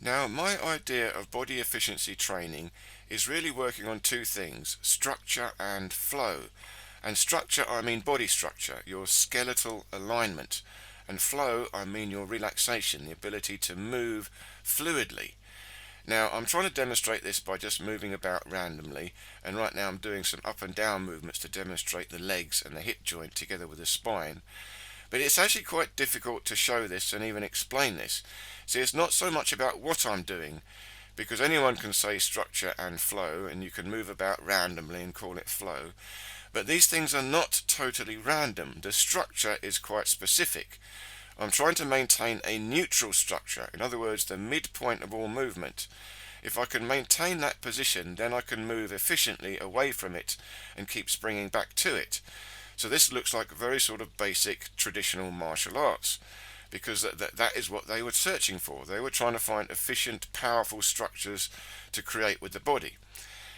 Now, my idea of body efficiency training is really working on two things, structure and flow. And structure, I mean body structure, your skeletal alignment. And flow, I mean your relaxation, the ability to move fluidly. Now, I'm trying to demonstrate this by just moving about randomly, and right now I'm doing some up and down movements to demonstrate the legs and the hip joint together with the spine. But it's actually quite difficult to show this and even explain this. See, it's not so much about what I'm doing, because anyone can say structure and flow, and you can move about randomly and call it flow. But these things are not totally random. The structure is quite specific. I'm trying to maintain a neutral structure, in other words, the midpoint of all movement. If I can maintain that position, then I can move efficiently away from it and keep springing back to it. So this looks like very sort of basic traditional martial arts, because that is what they were searching for. They were trying to find efficient, powerful structures to create with the body.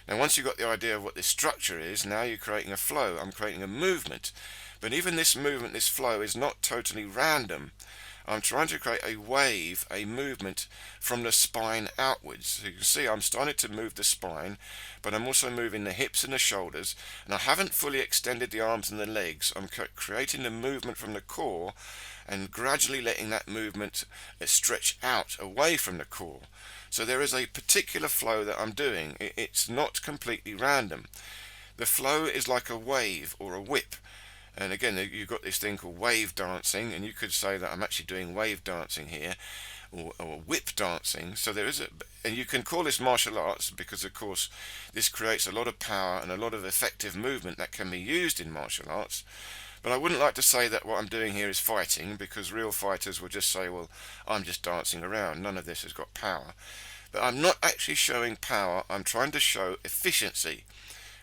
Now, once you've got the idea of what this structure is, now you're creating a flow. I'm creating a movement. But even this movement, this flow, is not totally random. I'm trying to create a wave, a movement from the spine outwards. So you can see I'm starting to move the spine, but I'm also moving the hips and the shoulders, and I haven't fully extended the arms and the legs. I'm creating the movement from the core and gradually letting that movement stretch out away from the core. So there is a particular flow that I'm doing. It's not completely random. The flow is like a wave or a whip. And again, you've got this thing called wave dancing, and you could say that I'm actually doing wave dancing here, or whip dancing. So there is and you can call this martial arts because, of course, this creates a lot of power and a lot of effective movement that can be used in martial arts. But I wouldn't like to say that what I'm doing here is fighting, because real fighters will just say, well, I'm just dancing around. None of this has got power. But I'm not actually showing power. I'm trying to show efficiency.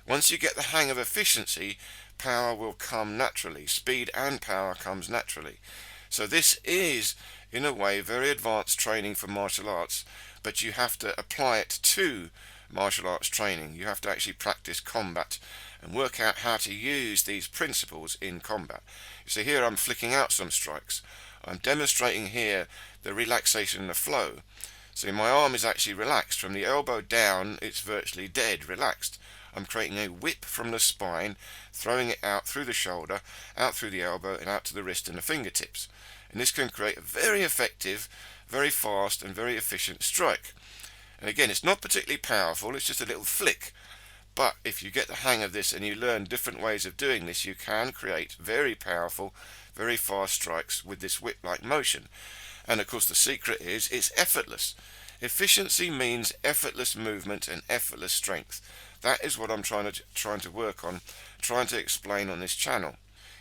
Once you get the hang of efficiency, power will come naturally. Speed and power comes naturally. So this is, in a way, very advanced training for martial arts, but you have to apply it to martial arts training. You have to actually practice combat and work out how to use these principles in combat. You see, here I'm flicking out some strikes. I'm demonstrating here the relaxation and the flow. See, my arm is actually relaxed. From the elbow down, it's virtually dead, relaxed. I'm creating a whip from the spine, throwing it out through the shoulder, out through the elbow, and out to the wrist and the fingertips. And this can create a very effective, very fast, and very efficient strike. And again, it's not particularly powerful, it's just a little flick. But if you get the hang of this and you learn different ways of doing this, you can create very powerful, very fast strikes with this whip-like motion. And of course, the secret is it's effortless. Efficiency means effortless movement and effortless strength. That is what I'm trying to work on, trying to explain on this channel.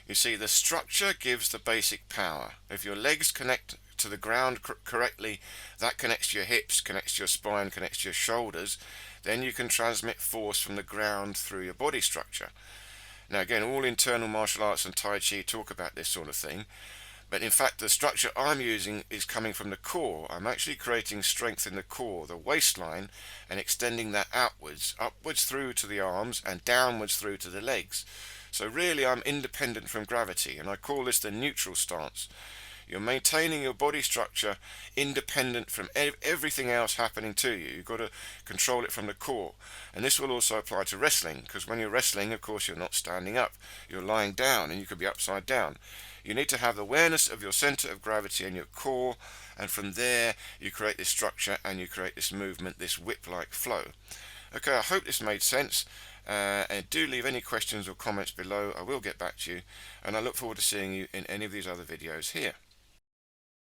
You see, the structure gives the basic power. If your legs connect to the ground correctly, that connects to your hips, connects to your spine, connects to your shoulders, then you can transmit force from the ground through your body structure. Now again, all internal martial arts and Tai Chi talk about this sort of thing. But in fact, the structure I'm using is coming from the core. I'm actually creating strength in the core, the waistline, and extending that outwards, upwards through to the arms and downwards through to the legs. So really I'm independent from gravity, and I call this the neutral stance. You're maintaining your body structure independent from everything else happening to you. You've got to control it from the core. And this will also apply to wrestling, because when you're wrestling, of course, you're not standing up. You're lying down, and you could be upside down. You need to have the awareness of your center of gravity and your core, and from there you create this structure and you create this movement, this whip-like flow. Okay, I hope this made sense, and do leave any questions or comments below. I will get back to you, and I look forward to seeing you in any of these other videos here.